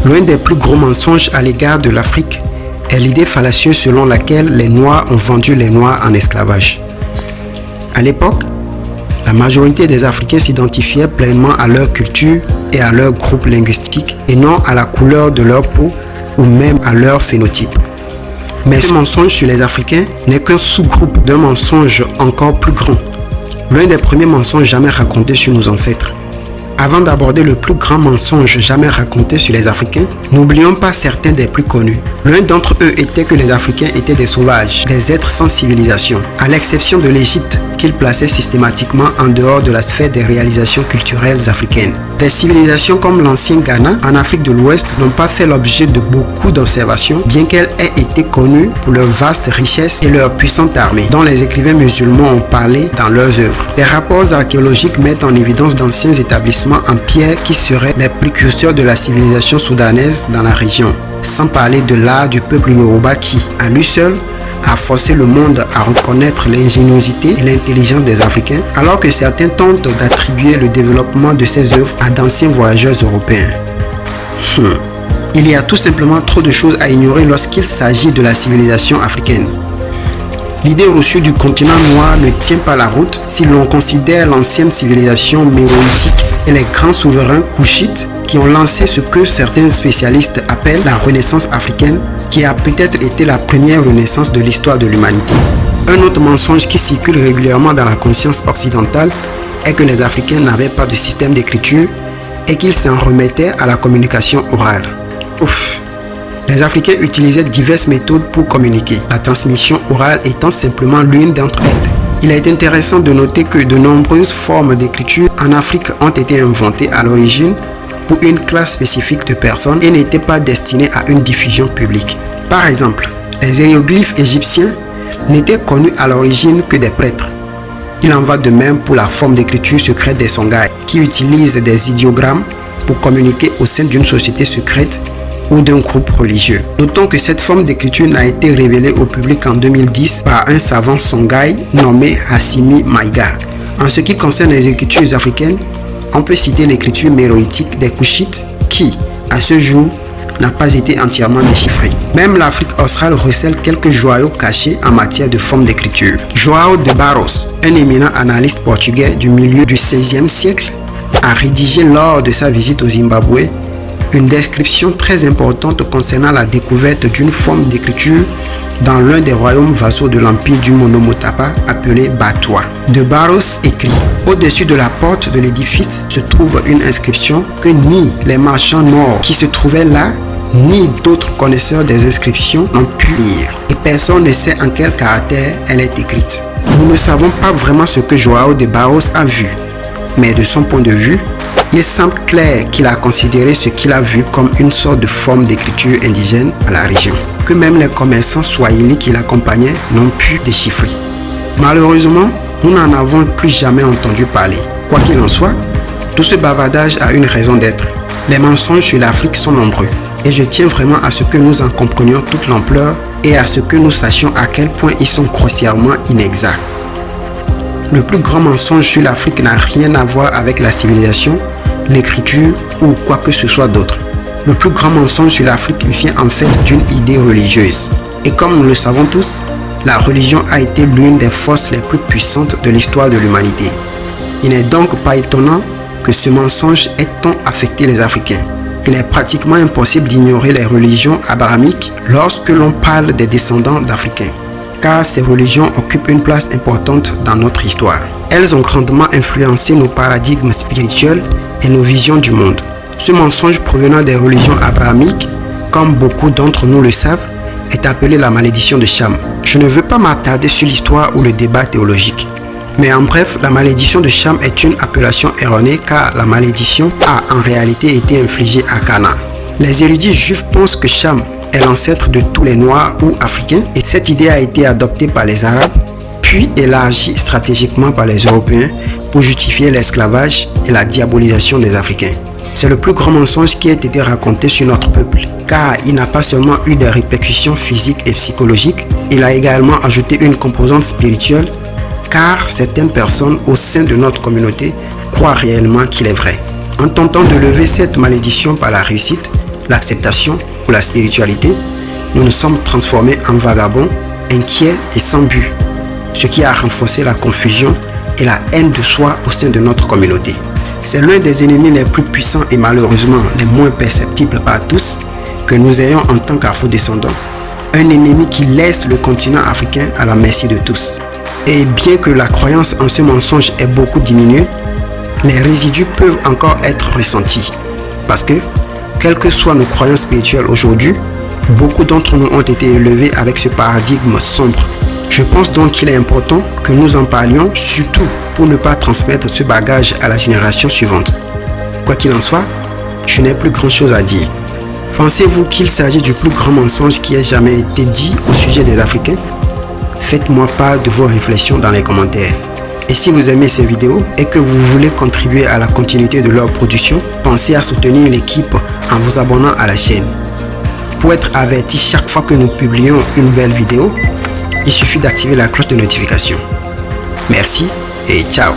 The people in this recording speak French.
L'un des plus gros mensonges à l'égard de l'Afrique est l'idée fallacieuse selon laquelle les Noirs ont vendu les Noirs en esclavage. À l'époque, la majorité des Africains s'identifiaient pleinement à leur culture et à leur groupe linguistique et non à la couleur de leur peau ou même à leur phénotype. Mais ce mensonge sur les Africains n'est qu'un sous-groupe d'un mensonge encore plus grand. L'un des premiers mensonges jamais racontés sur nos ancêtres. Avant d'aborder le plus grand mensonge jamais raconté sur les Africains, n'oublions pas certains des plus connus. L'un d'entre eux était que les Africains étaient des sauvages, des êtres sans civilisation, à l'exception de l'Égypte, qu'ils plaçaient systématiquement en dehors de la sphère des réalisations culturelles africaines. Des civilisations comme l'ancien Ghana, en Afrique de l'Ouest, n'ont pas fait l'objet de beaucoup d'observations, bien qu'elles aient été connues pour leur vaste richesse et leur puissante armée, dont les écrivains musulmans ont parlé dans leurs œuvres. Les rapports archéologiques mettent en évidence d'anciens établissements en pierre qui seraient les précurseurs de la civilisation soudanaise dans la région, sans parler de l'art du peuple Yoruba qui, à lui seul, a forcé le monde à reconnaître l'ingéniosité et l'intelligence des Africains, alors que certains tentent d'attribuer le développement de ces œuvres à d'anciens voyageurs européens. Il y a tout simplement trop de choses à ignorer lorsqu'il s'agit de la civilisation africaine. L'idée reçue du continent noir ne tient pas la route si l'on considère l'ancienne civilisation méroïtique et les grands souverains couchites qui ont lancé ce que certains spécialistes appellent la Renaissance africaine, qui a peut-être été la première renaissance de l'histoire de l'humanité. Un autre mensonge qui circule régulièrement dans la conscience occidentale est que les Africains n'avaient pas de système d'écriture et qu'ils s'en remettaient à la communication orale. Les Africains utilisaient diverses méthodes pour communiquer, la transmission orale étant simplement l'une d'entre elles. Il est intéressant de noter que de nombreuses formes d'écriture en Afrique ont été inventées à l'origine pour une classe spécifique de personnes et n'étaient pas destinées à une diffusion publique. Par exemple, les hiéroglyphes égyptiens n'étaient connus à l'origine que des prêtres. Il en va de même pour la forme d'écriture secrète des Songhai, qui utilisent des idéogrammes pour communiquer au sein d'une société secrète ou d'un groupe religieux. Notons que cette forme d'écriture n'a été révélée au public en 2010 par un savant Songhai nommé Hassimi Maïga. En ce qui concerne les écritures africaines, on peut citer l'écriture méroïtique des Couchites qui, à ce jour, n'a pas été entièrement déchiffrée. Même l'Afrique australe recèle quelques joyaux cachés en matière de forme d'écriture. João de Barros, un éminent analyste portugais du milieu du XVIe siècle, a rédigé lors de sa visite au Zimbabwe une description très importante concernant la découverte d'une forme d'écriture dans l'un des royaumes vassaux de l'empire du Monomotapa appelé Batua. De Barros écrit: au-dessus de la porte de l'édifice se trouve une inscription que ni les marchands noirs qui se trouvaient là, ni d'autres connaisseurs des inscriptions n'ont pu lire. Et personne ne sait en quel caractère elle est écrite. Nous ne savons pas vraiment ce que João de Barros a vu, mais de son point de vue, il semble clair qu'il a considéré ce qu'il a vu comme une sorte de forme d'écriture indigène à la région, que même les commerçants swahili qui l'accompagnaient n'ont pu déchiffrer. Malheureusement, nous n'en avons plus jamais entendu parler. Quoi qu'il en soit, tout ce bavardage a une raison d'être. Les mensonges sur l'Afrique sont nombreux, et je tiens vraiment à ce que nous en comprenions toute l'ampleur et à ce que nous sachions à quel point ils sont grossièrement inexacts. Le plus grand mensonge sur l'Afrique n'a rien à voir avec la civilisation, l'écriture ou quoi que ce soit d'autre. Le plus grand mensonge sur l'Afrique vient en fait d'une idée religieuse. Et comme nous le savons tous, la religion a été l'une des forces les plus puissantes de l'histoire de l'humanité. Il n'est donc pas étonnant que ce mensonge ait tant affecté les Africains. Il est pratiquement impossible d'ignorer les religions abrahamiques lorsque l'on parle des descendants d'Africains, car ces religions occupent une place importante dans notre histoire. Elles ont grandement influencé nos paradigmes spirituels et nos visions du monde. Ce mensonge provenant des religions abrahamiques, comme beaucoup d'entre nous le savent, est appelé la malédiction de Cham. Je ne veux pas m'attarder sur l'histoire ou le débat théologique. Mais en bref, la malédiction de Cham est une appellation erronée car la malédiction a en réalité été infligée à Canaan. Les érudits juifs pensent que Cham est l'ancêtre de tous les Noirs ou Africains et cette idée a été adoptée par les Arabes, puis élargie stratégiquement par les Européens pour justifier l'esclavage et la diabolisation des Africains. C'est le plus grand mensonge qui ait été raconté sur notre peuple, car il n'a pas seulement eu des répercussions physiques et psychologiques, il a également ajouté une composante spirituelle, car certaines personnes au sein de notre communauté croient réellement qu'il est vrai. En tentant de lever cette malédiction par la réussite, l'acceptation ou la spiritualité, nous nous sommes transformés en vagabonds, inquiets et sans but, ce qui a renforcé la confusion et la haine de soi au sein de notre communauté. C'est l'un des ennemis les plus puissants et malheureusement les moins perceptibles par tous que nous ayons en tant qu'afro-descendants. Un ennemi qui laisse le continent africain à la merci de tous. Et bien que la croyance en ce mensonge ait beaucoup diminué, les résidus peuvent encore être ressentis. Parce que, quelles que soient nos croyances spirituelles aujourd'hui, beaucoup d'entre nous ont été élevés avec ce paradigme sombre. Je pense donc qu'il est important que nous en parlions, surtout pour ne pas transmettre ce bagage à la génération suivante. Quoi qu'il en soit, je n'ai plus grand chose à dire. Pensez-vous qu'il s'agit du plus grand mensonge qui ait jamais été dit au sujet des Africains? Faites-moi part de vos réflexions dans les commentaires. Et si vous aimez ces vidéos et que vous voulez contribuer à la continuité de leur production, pensez à soutenir l'équipe en vous abonnant à la chaîne. Pour être averti chaque fois que nous publions une nouvelle vidéo, il suffit d'activer la cloche de notification. Merci et ciao.